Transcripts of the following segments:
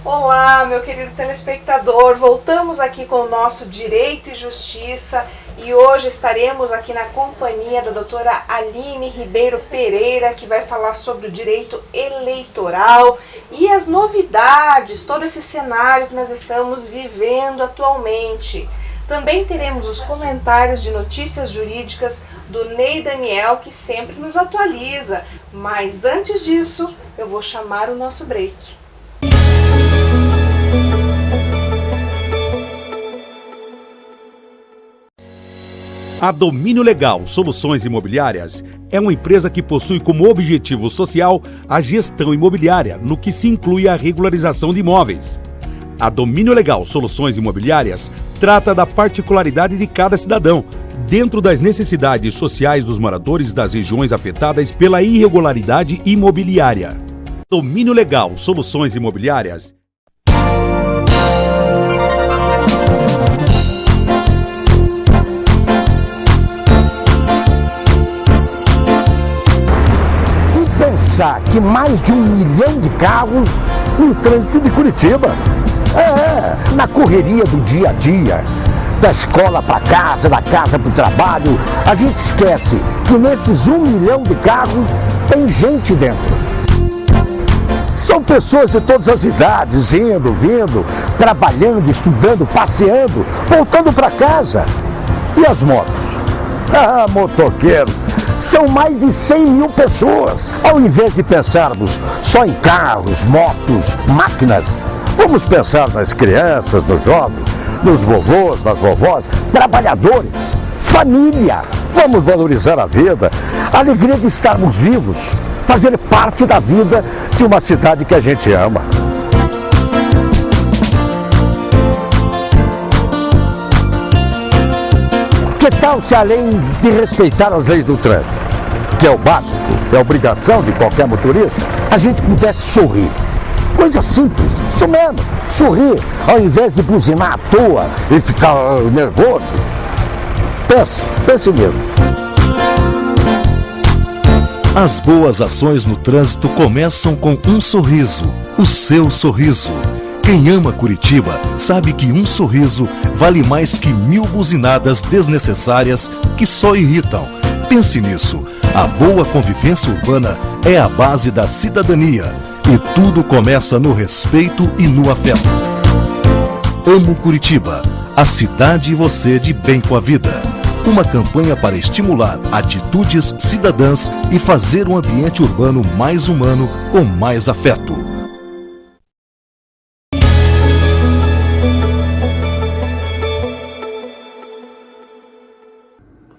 Olá, meu querido telespectador, voltamos aqui com o nosso Direito e Justiça e hoje estaremos aqui na companhia da doutora Aline Ribeiro Pereira, que vai falar sobre o direito eleitoral e as novidades, todo esse cenário que nós estamos vivendo atualmente. Também teremos os comentários de notícias jurídicas do Ney Daniel, que sempre nos atualiza, mas antes disso eu vou chamar o nosso break. A Domínio Legal Soluções Imobiliárias é uma empresa que possui como objetivo social a gestão imobiliária, no que se inclui a regularização de imóveis. A Domínio Legal Soluções Imobiliárias trata da particularidade de cada cidadão, dentro das necessidades sociais dos moradores das regiões afetadas pela irregularidade imobiliária. Domínio Legal Soluções Imobiliárias. Que mais de 1 milhão de carros no trânsito de Curitiba. Na correria do dia a dia, da escola para casa, da casa para o trabalho, a gente esquece que nesses 1 milhão de carros tem gente dentro. São pessoas de todas as idades, indo, vindo, trabalhando, estudando, passeando, voltando para casa. E as motos? Motoqueiro, são mais de 100 mil pessoas. Ao invés de pensarmos só em carros, motos, máquinas, vamos pensar nas crianças, nos jovens, nos vovôs, nas vovós, trabalhadores, família. Vamos valorizar a vida, a alegria de estarmos vivos, fazer parte da vida de uma cidade que a gente ama. Que tal se, além de respeitar as leis do trânsito, que é o básico, é a obrigação de qualquer motorista, a gente pudesse sorrir? Coisa simples, isso mesmo, sorrir, ao invés de buzinar à toa e ficar nervoso. Pense mesmo. As boas ações no trânsito começam com um sorriso, o seu sorriso. Quem ama Curitiba sabe que um sorriso vale mais que 1000 buzinadas desnecessárias que só irritam. Pense nisso. A boa convivência urbana é a base da cidadania. E tudo começa no respeito e no afeto. Amo Curitiba, a cidade e você de bem com a vida. Uma campanha para estimular atitudes cidadãs e fazer um ambiente urbano mais humano com mais afeto.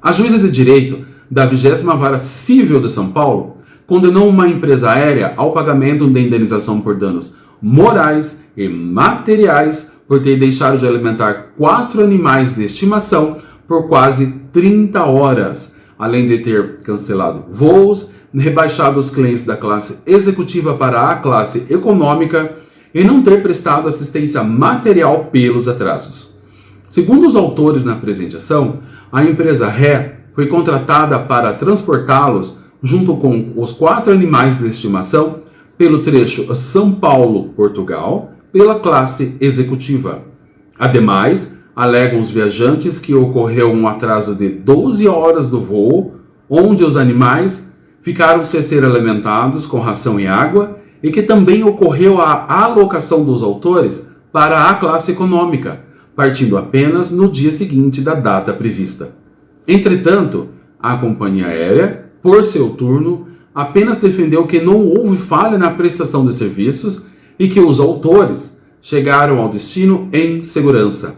A juíza de direito da 20ª Vara Civil de São Paulo condenou uma empresa aérea ao pagamento de indenização por danos morais e materiais por ter deixado de alimentar 4 animais de estimação por quase 30 horas, além de ter cancelado voos, rebaixado os clientes da classe executiva para a classe econômica e não ter prestado assistência material pelos atrasos. Segundo os autores na presente ação, a empresa Ré foi contratada para transportá-los, junto com os 4 animais de estimação, pelo trecho São Paulo-Portugal, pela classe executiva. Ademais, alegam os viajantes que ocorreu um atraso de 12 horas do voo, onde os animais ficaram sem ser alimentados com ração e água, e que também ocorreu a alocação dos autores para a classe econômica, partindo apenas no dia seguinte da data prevista. Entretanto, a companhia aérea, por seu turno, apenas defendeu que não houve falha na prestação de serviços e que os autores chegaram ao destino em segurança.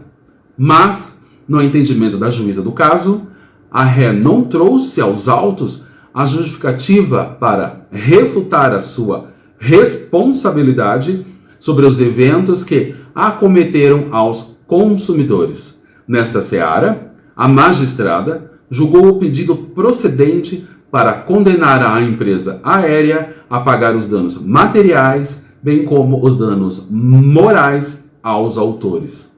Mas, no entendimento da juíza do caso, a Ré não trouxe aos autos a justificativa para refutar a sua responsabilidade sobre os eventos que acometeram aos consumidores. Nesta seara, a magistrada julgou o pedido procedente para condenar a empresa aérea a pagar os danos materiais, bem como os danos morais aos autores.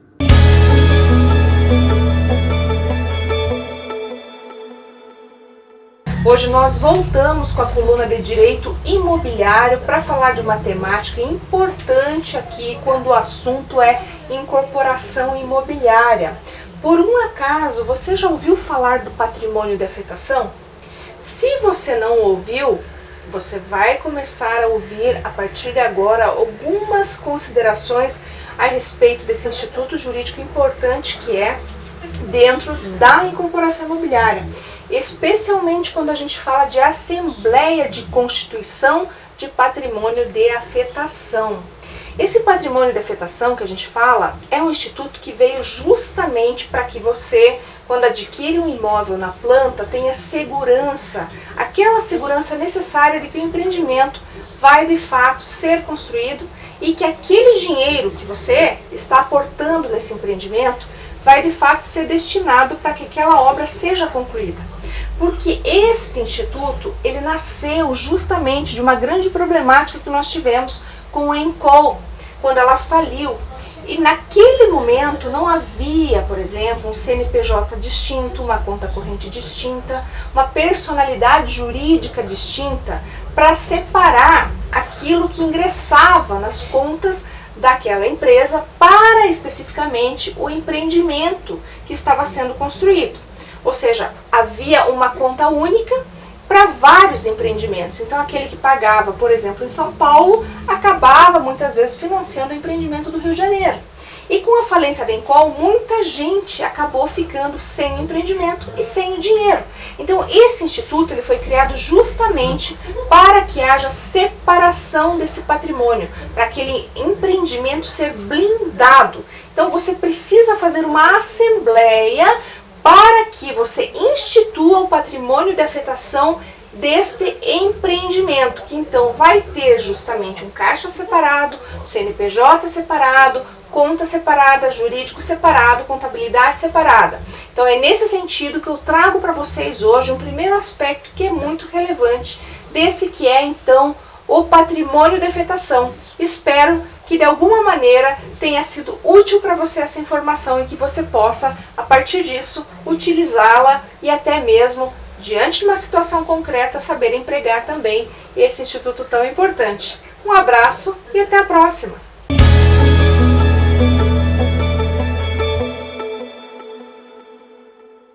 Hoje nós voltamos com a coluna de Direito Imobiliário para falar de uma temática importante aqui quando o assunto é incorporação imobiliária. Por um acaso, você já ouviu falar do patrimônio de afetação? Se você não ouviu, você vai começar a ouvir a partir de agora algumas considerações a respeito desse instituto jurídico importante que é dentro da incorporação imobiliária, especialmente quando a gente fala de assembleia de constituição de patrimônio de afetação. Esse patrimônio de afetação que a gente fala é um instituto que veio justamente para que você, quando adquire um imóvel na planta, tenha segurança, aquela segurança necessária de que o empreendimento vai de fato ser construído e que aquele dinheiro que você está aportando nesse empreendimento vai de fato ser destinado para que aquela obra seja concluída. Porque este instituto, ele nasceu justamente de uma grande problemática que nós tivemos com a Encol, quando ela faliu. E naquele momento não havia, por exemplo, um CNPJ distinto, uma conta corrente distinta, uma personalidade jurídica distinta para separar aquilo que ingressava nas contas daquela empresa para especificamente o empreendimento que estava sendo construído. Ou seja, havia uma conta única para vários empreendimentos. Então aquele que pagava, por exemplo, em São Paulo, acabava muitas vezes financiando o empreendimento do Rio de Janeiro. E com a falência da Encol, muita gente acabou ficando sem o empreendimento e sem o dinheiro. Então esse instituto ele foi criado justamente para que haja separação desse patrimônio, para aquele empreendimento ser blindado. Então você precisa fazer uma assembleia para que você institua o patrimônio de afetação deste empreendimento, que então vai ter justamente um caixa separado, CNPJ separado, conta separada, jurídico separado, contabilidade separada. Então é nesse sentido que eu trago para vocês hoje um primeiro aspecto que é muito relevante desse que é então o patrimônio de afetação. Espero que de alguma maneira tenha sido útil para você essa informação e que você possa, a partir disso, utilizá-la e até mesmo, diante de uma situação concreta, saber empregar também esse instituto tão importante. Um abraço e até a próxima!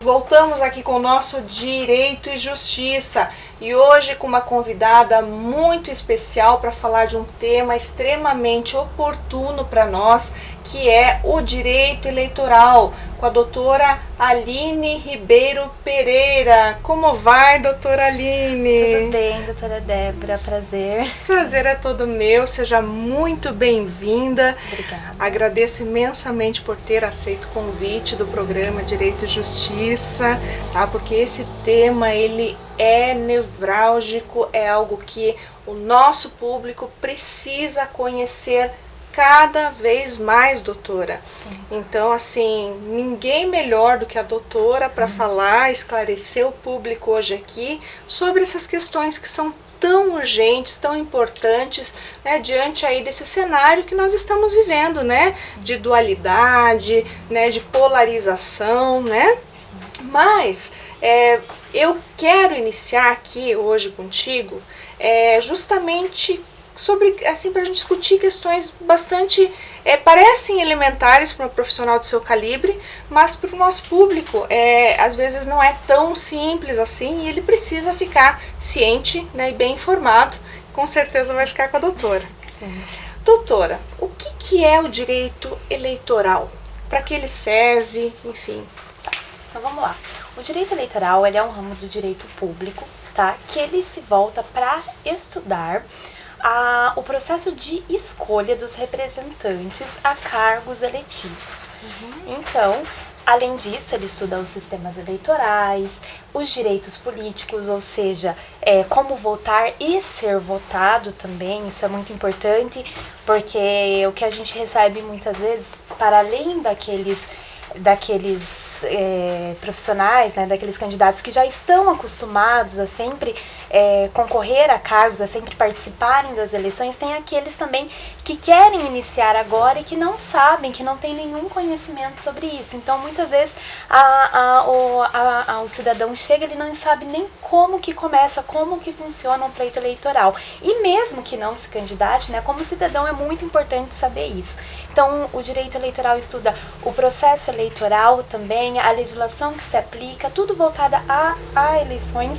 Voltamos aqui com o nosso Direito e Justiça e hoje com uma convidada muito especial para falar de um tema extremamente oportuno para nós, que é o direito eleitoral, com a doutora Aline Ribeiro Pereira. Como vai, doutora Aline? Tudo bem, doutora Débora, prazer. Prazer é todo meu, seja muito bem-vinda. Obrigada. Agradeço imensamente por ter aceito o convite do programa Direito e Justiça, tá? Porque esse tema, ele é nevrálgico, é algo que o nosso público precisa conhecer cada vez mais, doutora. Sim. Então, assim, ninguém melhor do que a doutora para falar, esclarecer o público hoje aqui sobre essas questões que são tão urgentes, tão importantes, né, diante aí desse cenário que nós estamos vivendo, né, de dualidade, né, de polarização, né. Mas eu quero iniciar aqui hoje contigo justamente sobre, assim, para a gente discutir questões bastante, parecem elementares para um profissional do seu calibre, mas para o nosso público, às vezes não é tão simples assim e ele precisa ficar ciente, né, e bem informado. Com certeza vai ficar com a doutora. Sim. Doutora, o que é o direito eleitoral? Para que ele serve? Enfim. Então vamos lá. O direito eleitoral, ele é um ramo do direito público, tá? Que ele se volta para estudar o processo de escolha dos representantes a cargos eletivos. Então, além disso, ele estuda os sistemas eleitorais, os direitos políticos, ou seja, como votar e ser votado também. Isso é muito importante, porque o que a gente recebe muitas vezes, para além daqueles profissionais, né, daqueles candidatos que já estão acostumados a sempre concorrer a cargos, a sempre participarem das eleições, tem aqueles também que querem iniciar agora e que não sabem, que não têm nenhum conhecimento sobre isso. Então, muitas vezes, o cidadão chega, ele não sabe nem como que começa, como que funciona um pleito eleitoral. E mesmo que não se candidate, né, como cidadão é muito importante saber isso. Então, o direito eleitoral estuda o processo eleitoral também, a legislação que se aplica, tudo voltada a eleições,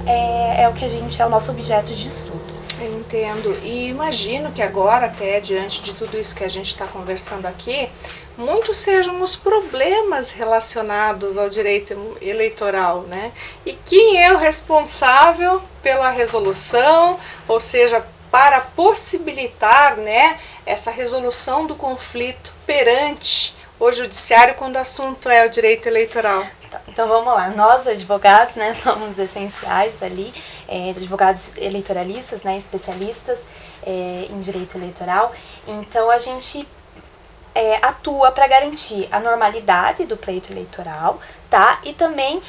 é o nosso objeto de estudo. Eu entendo. E imagino que agora, até diante de tudo isso que a gente está conversando aqui, muitos sejam os problemas relacionados ao direito eleitoral, né? E quem é o responsável pela resolução, ou seja, para possibilitar, né, essa resolução do conflito perante o judiciário quando o assunto é o direito eleitoral? Então vamos lá, nós advogados, né, somos essenciais ali, advogados eleitoralistas, né, especialistas em direito eleitoral. Então a gente atua para garantir a normalidade do pleito eleitoral, tá? E também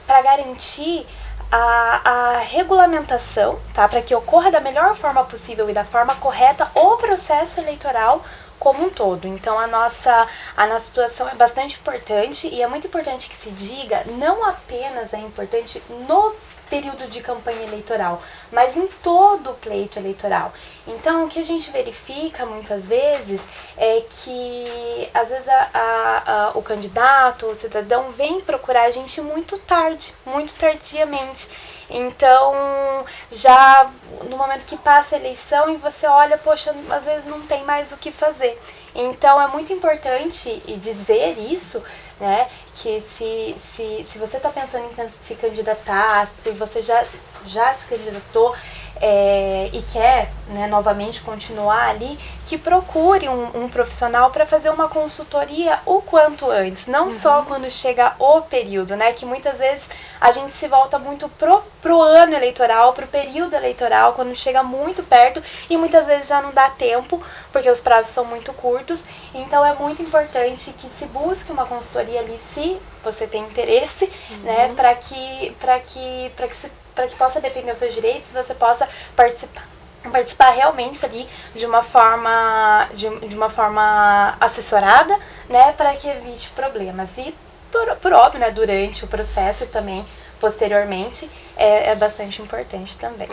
para garantir a regulamentação, tá? Para que ocorra da melhor forma possível e da forma correta o processo eleitoral como um todo. Então a nossa situação é bastante importante, e é muito importante que se diga, não apenas é importante no período de campanha eleitoral, mas em todo o pleito eleitoral. Então o que a gente verifica muitas vezes é que às vezes o candidato, o cidadão vem procurar a gente muito tarde, muito tardiamente. Então, já no momento que passa a eleição e você olha, poxa, às vezes não tem mais o que fazer. Então, é muito importante dizer isso, né, que se você está pensando em se candidatar, se você já se candidatou e quer, né, novamente continuar ali, que procure um profissional para fazer uma consultoria o quanto antes, não só quando chega o período, né, que muitas vezes a gente se volta muito pro ano eleitoral, pro período eleitoral, quando chega muito perto, e muitas vezes já não dá tempo, porque os prazos são muito curtos. Então é muito importante que se busque uma consultoria ali, se você tem interesse, né, para que possa defender os seus direitos, você possa participar realmente ali de uma forma assessorada, né, para que evite problemas. E por óbvio, né, durante o processo e também posteriormente é bastante importante também.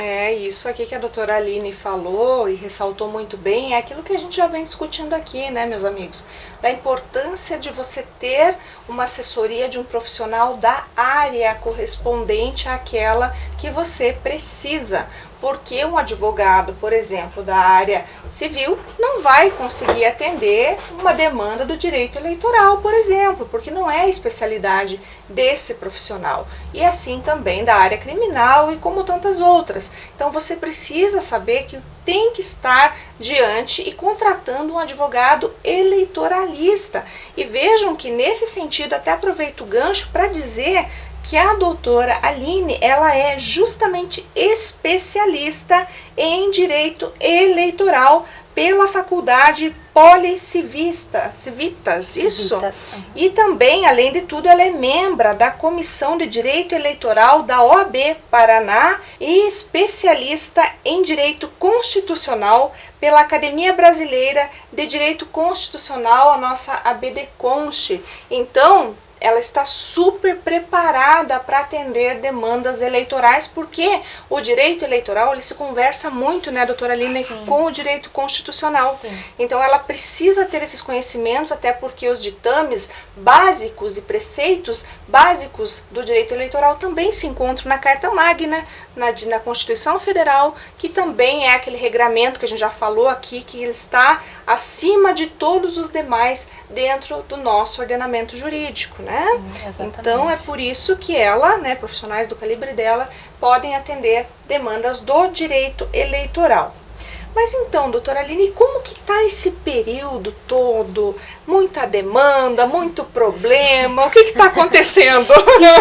Isso aqui que a doutora Aline falou e ressaltou muito bem é aquilo que a gente já vem discutindo aqui, né, meus amigos, da importância de você ter uma assessoria de um profissional da área correspondente àquela que você precisa. Porque um advogado, por exemplo, da área civil, não vai conseguir atender uma demanda do direito eleitoral, por exemplo, porque não é a especialidade desse profissional. E assim também da área criminal e como tantas outras. Então você precisa saber que tem que estar diante e contratando um advogado eleitoralista. E vejam que nesse sentido, até aproveito o gancho para dizer que a doutora Aline, ela é justamente especialista em direito eleitoral pela Faculdade Civitas, isso? E também, além de tudo, ela é membro da Comissão de Direito Eleitoral da OAB Paraná e especialista em Direito Constitucional pela Academia Brasileira de Direito Constitucional, a nossa ABDConst. Então, ela está super preparada para atender demandas eleitorais, porque o direito eleitoral ele se conversa muito, né, doutora Aline, com o direito constitucional. Sim. Então ela precisa ter esses conhecimentos, até porque os ditames básicos e preceitos básicos do direito eleitoral também se encontram na Carta Magna, na Constituição Federal, que também é aquele regramento que a gente já falou aqui, que ele está acima de todos os demais dentro do nosso ordenamento jurídico, né? Sim, então é por isso que ela, né, profissionais do calibre dela, podem atender demandas do direito eleitoral. Mas então, doutora Aline, como que está esse período todo? Muita demanda, muito problema, o que está acontecendo?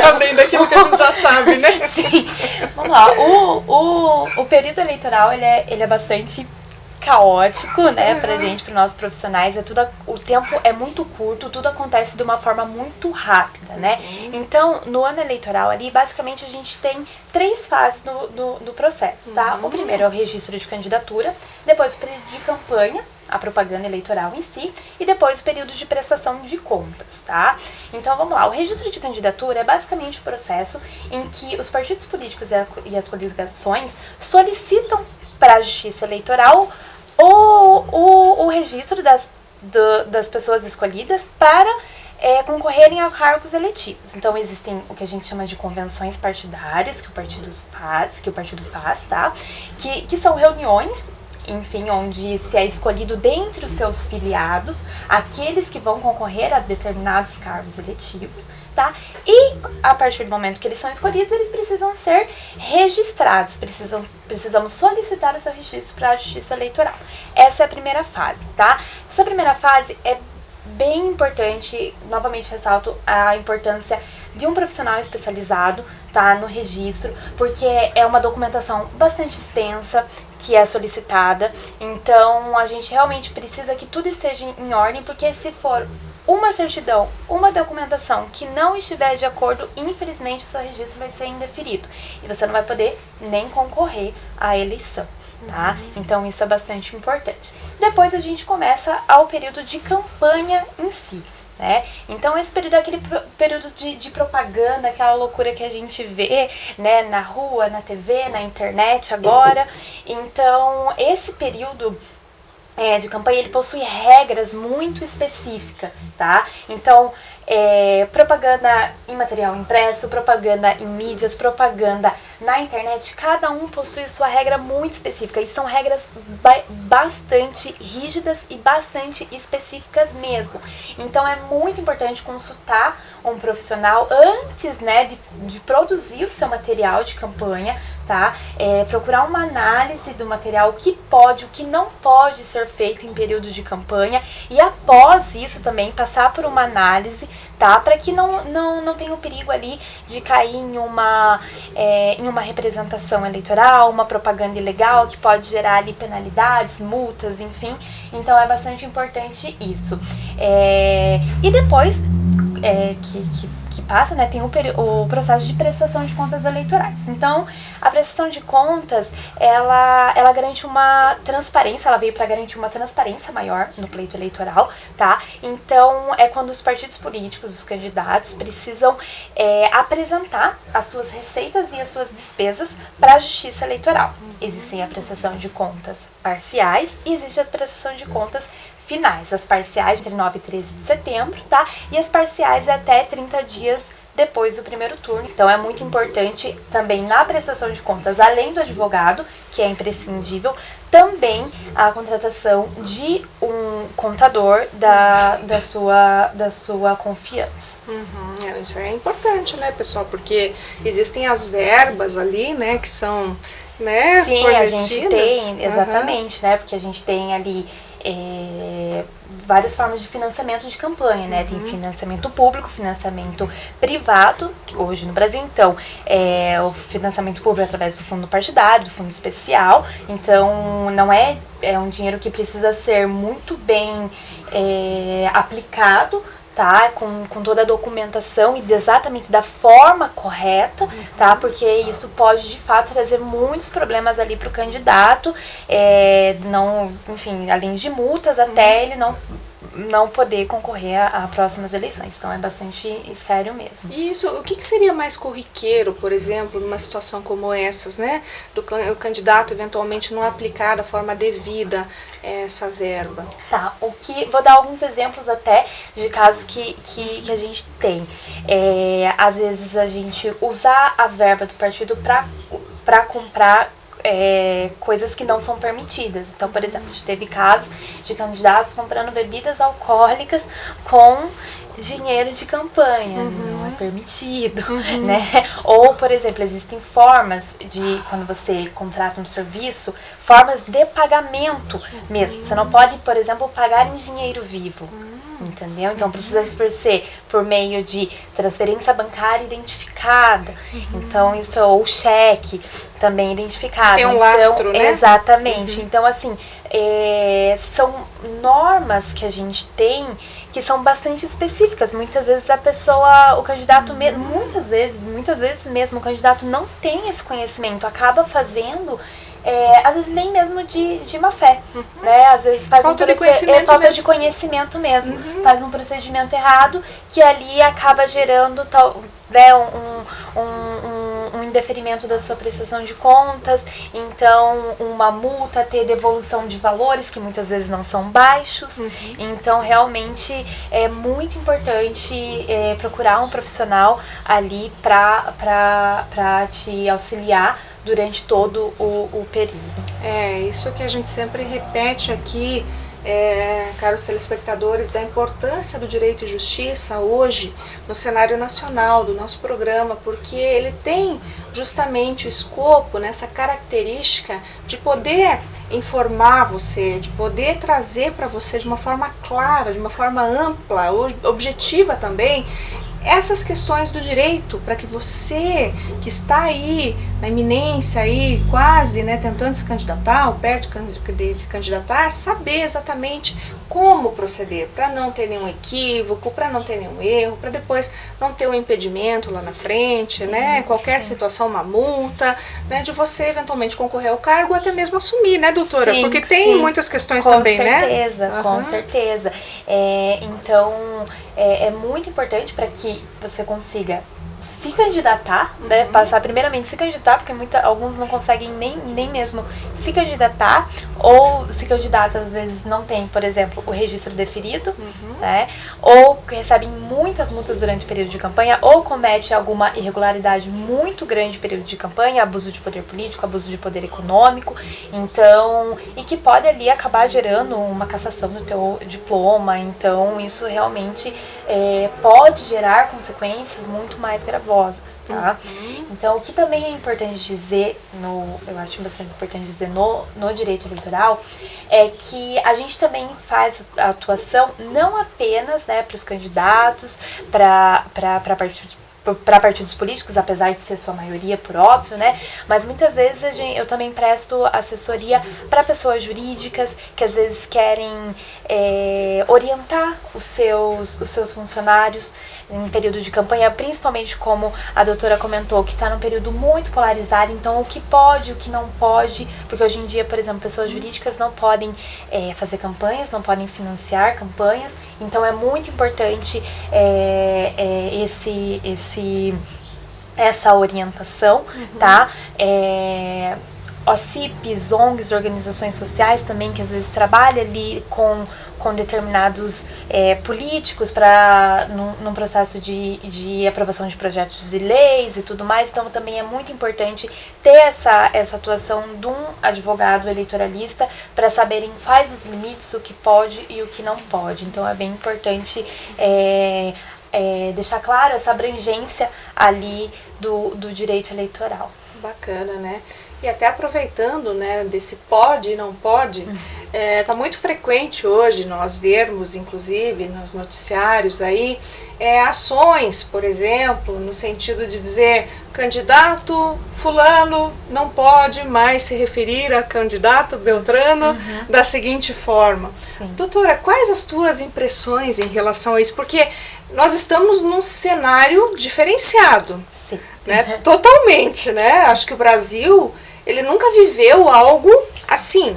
Além daquilo que a gente já sabe, né? Sim, vamos lá, o período eleitoral ele é bastante caótico, né, pra gente, para nós profissionais. O tempo é muito curto, tudo acontece de uma forma muito rápida, né? Então, no ano eleitoral ali, basicamente a gente tem 3 fases do processo, tá? O primeiro é o registro de candidatura, depois o período de campanha, a propaganda eleitoral em si, e depois o período de prestação de contas, tá? Então vamos lá, o registro de candidatura é basicamente o processo em que os partidos políticos e as coligações solicitam para a Justiça Eleitoral o registro das pessoas escolhidas para concorrerem a cargos eletivos. Então existem o que a gente chama de convenções partidárias que o partido faz, tá? Que são reuniões, enfim, onde se é escolhido dentre os seus filiados aqueles que vão concorrer a determinados cargos eletivos, tá? E a partir do momento que eles são escolhidos, eles precisam ser registrados, precisamos solicitar o seu registro para a Justiça Eleitoral. Essa é a primeira fase, tá? Essa primeira fase é bem importante, novamente ressalto a importância de um profissional especializado, tá, no registro, porque é uma documentação bastante extensa que é solicitada, então a gente realmente precisa que tudo esteja em ordem, porque se for uma certidão, uma documentação que não estiver de acordo, infelizmente o seu registro vai ser indeferido e você não vai poder nem concorrer à eleição. Tá? Então isso é bastante importante. Depois a gente começa ao período de campanha em si, né? Então esse período é aquele período de propaganda, aquela loucura que a gente vê, né, na rua, na TV, na internet agora. Então esse período de campanha, ele possui regras muito específicas, tá? Então propaganda em material impresso, propaganda em mídias, propaganda na internet, cada um possui sua regra muito específica e são regras bastante rígidas e bastante específicas mesmo. Então é muito importante consultar um profissional antes, né, de produzir o seu material de campanha, tá? Procurar uma análise do material, o que pode, o que não pode ser feito em período de campanha, e após isso também passar por uma análise, tá? Para que não tenha o perigo ali de cair em uma representação eleitoral, uma propaganda ilegal que pode gerar ali penalidades, multas, enfim. Então é bastante importante isso. E depois que passa, né, tem o processo de prestação de contas eleitorais. Então, a prestação de contas, ela garante uma transparência, ela veio para garantir uma transparência maior no pleito eleitoral, tá? Então, é quando os partidos políticos, os candidatos, precisam apresentar as suas receitas e as suas despesas para a Justiça Eleitoral. Existem a prestação de contas parciais e existe a prestação de contas finais. As parciais entre 9 e 13 de setembro, tá? E as parciais até 30 dias depois do primeiro turno. Então é muito importante também na prestação de contas, além do advogado, que é imprescindível, também a contratação de um contador da sua confiança. Isso é importante, né, pessoal? Porque existem as verbas ali, né, que são, né, sim, a gente tem, exatamente, né, porque a gente tem ali várias formas de financiamento de campanha, né? Tem financiamento público, financiamento privado, que hoje no Brasil, então, o financiamento público através do fundo partidário, do fundo especial, então não é um dinheiro que precisa ser muito bem aplicado, tá? Com toda a documentação e exatamente da forma correta, tá? Porque isso pode, de fato, trazer muitos problemas ali para o candidato, enfim, além de multas, até ele não poder concorrer a próximas eleições. Então é bastante sério mesmo. Isso, o que seria mais corriqueiro, por exemplo, numa situação como essas, né? O candidato eventualmente não aplicar da forma devida essa verba? Tá, vou dar alguns exemplos até de casos que a gente tem. Às vezes a gente usar a verba do partido para comprar coisas que não são permitidas. Então, por exemplo, a gente teve casos de candidatos comprando bebidas alcoólicas com dinheiro de campanha, não é permitido, né? Ou, por exemplo, existem formas de, quando você contrata um serviço, formas de pagamento mesmo. Você não pode, por exemplo, pagar em dinheiro vivo, entendeu? Então precisa ser por meio de transferência bancária identificada, então isso, ou cheque. também identificado. Tem um então, lastro, né? Exatamente. Então, assim, são normas que a gente tem que são bastante específicas. Muitas vezes a pessoa, o candidato, muitas vezes mesmo, o candidato não tem esse conhecimento, acaba fazendo, às vezes nem mesmo de má fé, né? Às vezes faz Falta de conhecimento mesmo, faz um procedimento errado que ali acaba gerando né, um indeferimento da sua prestação de contas, então uma multa, ter devolução de valores que muitas vezes não são baixos. Então realmente é muito importante procurar um profissional ali para te auxiliar durante todo o período. É isso que a gente sempre repete aqui, caros telespectadores, da importância do direito e justiça hoje no cenário nacional do nosso programa, porque ele tem justamente o escopo, nessa característica de poder informar você, de poder trazer para você de uma forma clara, de uma forma ampla, objetiva também, essas questões do direito, para que você que está aí na iminência, aí, quase, né, tentando se candidatar, ou perto de se candidatar, saber exatamente como proceder, para não ter nenhum equívoco, para não ter nenhum erro, para depois não ter um impedimento lá na frente, né, qualquer situação, uma multa, né, de você eventualmente concorrer ao cargo, ou até mesmo assumir, né, doutora? Sim, porque tem muitas questões com também, certeza, né? Com certeza. Então, é muito importante para que você consiga se candidatar, né? Passar primeiramente se candidatar, porque alguns não conseguem nem mesmo se candidatar, ou se candidatam às vezes não tem, por exemplo, o registro deferido, né? Ou recebem muitas multas durante o período de campanha, ou comete alguma irregularidade muito grande no período de campanha, abuso de poder político, abuso de poder econômico, então, e que pode ali acabar gerando uma cassação do teu diploma. Então isso realmente pode gerar consequências muito mais gravosas, tá? Então, o que também é importante dizer, eu acho bastante importante dizer no direito eleitoral, é que a gente também faz a atuação não apenas, né, para os candidatos, para partidos políticos, apesar de ser sua maioria, por óbvio, né? Mas muitas vezes eu também presto assessoria para pessoas jurídicas que às vezes querem orientar os seus funcionários em período de campanha, principalmente como a doutora comentou, que está num período muito polarizado, então o que pode, o que não pode, porque hoje em dia, por exemplo, pessoas jurídicas não podem fazer campanhas, não podem financiar campanhas, então é muito importante essa orientação, tá? OCIPs, ONGs, organizações sociais também, que às vezes trabalham ali com determinados políticos num processo de aprovação de projetos de leis e tudo mais. Então também é muito importante ter essa atuação de um advogado eleitoralista para saberem quais os limites, o que pode e o que não pode. Então é bem importante deixar claro essa abrangência ali do direito eleitoral. Bacana, né? E até aproveitando, né, desse pode e não pode, tá muito frequente hoje nós vermos, inclusive, nos noticiários aí, ações, por exemplo, no sentido de dizer candidato fulano não pode mais se referir a candidato Beltrano da seguinte forma. Sim. Doutora, quais as tuas impressões em relação a isso? Porque nós estamos num cenário diferenciado. Sim. Né? Totalmente, né? Acho que o Brasil, ele nunca viveu algo assim.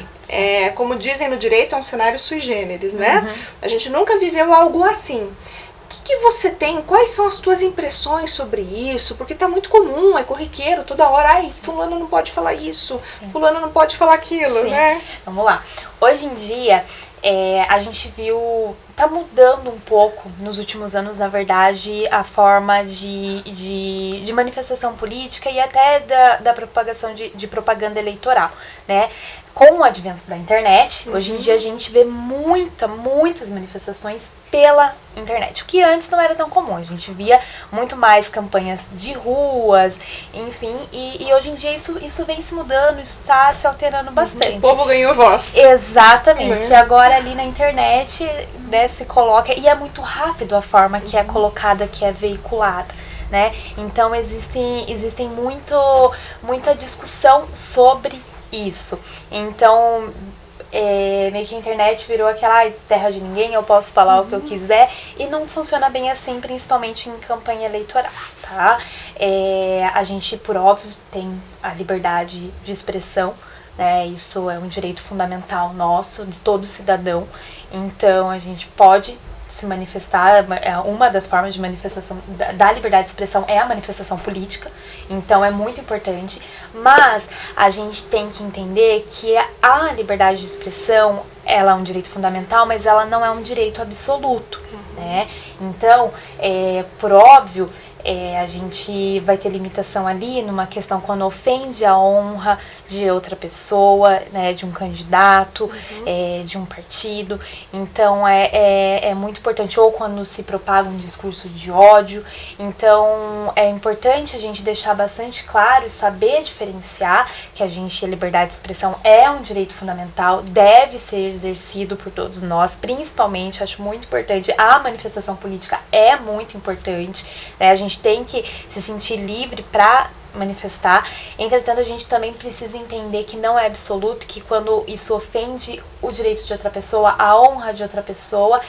Como dizem no direito, é um cenário sui generis, né? A gente nunca viveu algo assim. O que você tem? Quais são as tuas impressões sobre isso? Porque tá muito comum, é corriqueiro, toda hora, ai, fulano não pode falar isso, fulano não pode falar aquilo, né? Vamos lá. Hoje em dia, a gente viu, tá mudando um pouco nos últimos anos, na verdade, a forma de manifestação política e até da propagação de propaganda eleitoral, né? com o advento da internet, hoje em dia a gente vê muitas manifestações pela internet, o que antes não era tão comum. A gente via muito mais campanhas de ruas, enfim, e hoje em dia isso vem se mudando, isso está se alterando bastante. O povo ganhou voz. Exatamente. E agora ali na internet, né, se coloca, e é muito rápido a forma que é colocada, que é veiculada, né? Então existem muita discussão sobre isso. Então meio que a internet virou aquela terra de ninguém, eu posso falar o que eu quiser, e não funciona bem assim, principalmente em campanha eleitoral, tá? A gente, por óbvio, tem a liberdade de expressão, né? Isso é um direito fundamental nosso, de todo cidadão. Então a gente pode se manifestar, uma das formas de manifestação da liberdade de expressão é a manifestação política, então é muito importante, mas a gente tem que entender que a liberdade de expressão, ela é um direito fundamental, mas ela não é um direito absoluto, né? Então, por óbvio, a gente vai ter limitação ali numa questão quando ofende a honra de outra pessoa, né, de um candidato, de um partido. Então é muito importante, ou quando se propaga um discurso de ódio. Então é importante a gente deixar bastante claro e saber diferenciar que a liberdade de expressão é um direito fundamental, deve ser exercido por todos nós, principalmente, acho muito importante, a manifestação política é muito importante, né? A gente tem que se sentir livre para manifestar. Entretanto, a gente também precisa entender que não é absoluto, que quando isso ofende o direito de outra pessoa, a honra de outra pessoa,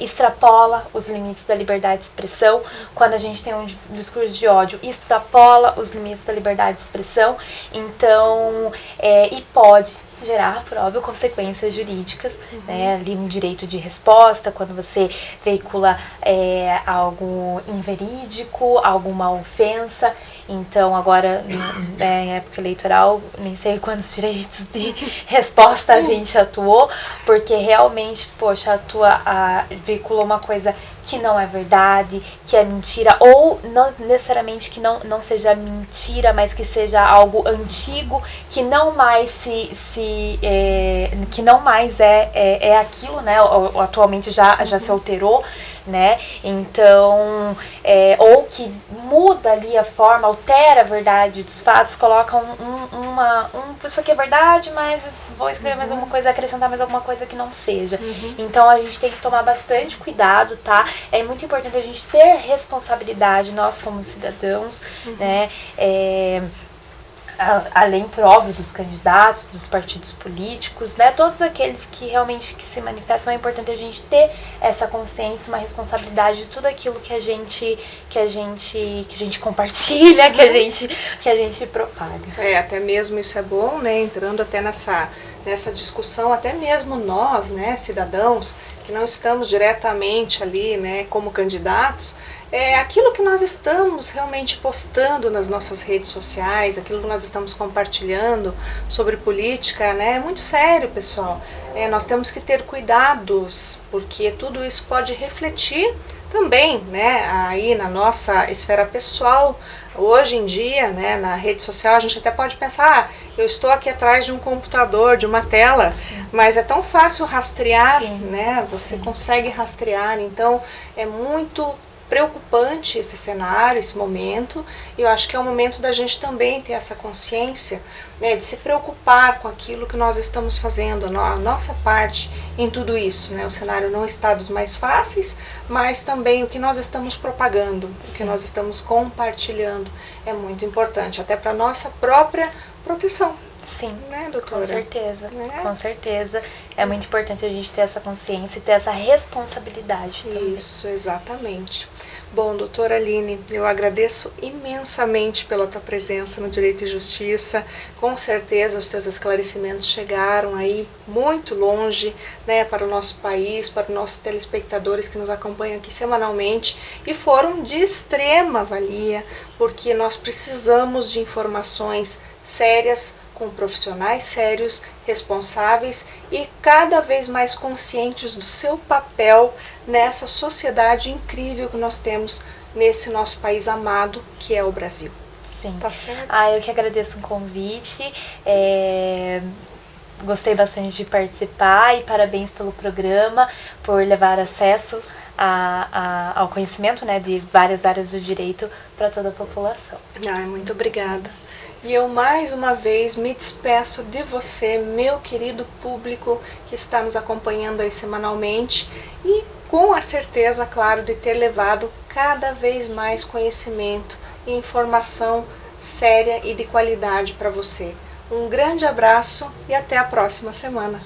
extrapola os limites da liberdade de expressão. Quando a gente tem um discurso de ódio, extrapola os limites da liberdade de expressão. Então, e pode gerar, por óbvio, consequências jurídicas, né? Ali um direito de resposta, quando você veicula algo inverídico, alguma ofensa. Então, agora, em época eleitoral, nem sei quantos direitos de resposta a gente atuou, porque realmente, poxa, veiculou uma coisa que não é verdade, que é mentira, ou não necessariamente que não seja mentira, mas que seja algo antigo, que não mais que não mais é aquilo, né? Atualmente já se alterou, né? Então, ou que muda ali a forma, altera a verdade dos fatos, coloca isso aqui é verdade, mas vou escrever mais alguma coisa, acrescentar mais alguma coisa que não seja. Então a gente tem que tomar bastante cuidado, tá? É muito importante a gente ter responsabilidade, nós como cidadãos, né? Além, por óbvio, dos candidatos, dos partidos políticos, né, todos aqueles que realmente se manifestam, é importante a gente ter essa consciência, uma responsabilidade de tudo aquilo que a gente compartilha, que a gente propaga. Até mesmo isso é bom, né, entrando até nessa discussão, até mesmo nós, né, cidadãos, que não estamos diretamente ali, né, como candidatos, aquilo que nós estamos realmente postando nas nossas redes sociais, aquilo que nós estamos compartilhando sobre política, né, é muito sério, pessoal. Nós temos que ter cuidados, porque tudo isso pode refletir também, né, aí na nossa esfera pessoal. Hoje em dia, né, na rede social, a gente até pode pensar, eu estou aqui atrás de um computador, de uma tela, mas é tão fácil rastrear, né, você consegue rastrear, então é muito preocupante esse cenário, esse momento, e eu acho que é o momento da gente também ter essa consciência, né, de se preocupar com aquilo que nós estamos fazendo, a nossa parte em tudo isso, né? O cenário não está dos mais fáceis, mas também o que nós estamos propagando, o que nós estamos compartilhando é muito importante, até para nossa própria proteção. Sim, né, doutora? Com certeza, com certeza. É muito importante a gente ter essa consciência e ter essa responsabilidade também. Isso, exatamente. Bom, doutora Aline, eu agradeço imensamente pela tua presença no Direito e Justiça. Com certeza os teus esclarecimentos chegaram aí muito longe, né, para o nosso país, para os nossos telespectadores que nos acompanham aqui semanalmente, e foram de extrema valia, porque nós precisamos de informações sérias, com profissionais sérios, responsáveis e cada vez mais conscientes do seu papel nessa sociedade incrível que nós temos nesse nosso país amado, que é o Brasil. Sim. Tá certo? Eu que agradeço o convite. gostei bastante de participar e parabéns pelo programa, por levar acesso ao conhecimento, né, de várias áreas do direito para toda a população. Ai, muito obrigada. E eu mais uma vez me despeço de você, meu querido público que está nos acompanhando aí semanalmente e com a certeza, claro, de ter levado cada vez mais conhecimento e informação séria e de qualidade para você. Um grande abraço e até a próxima semana.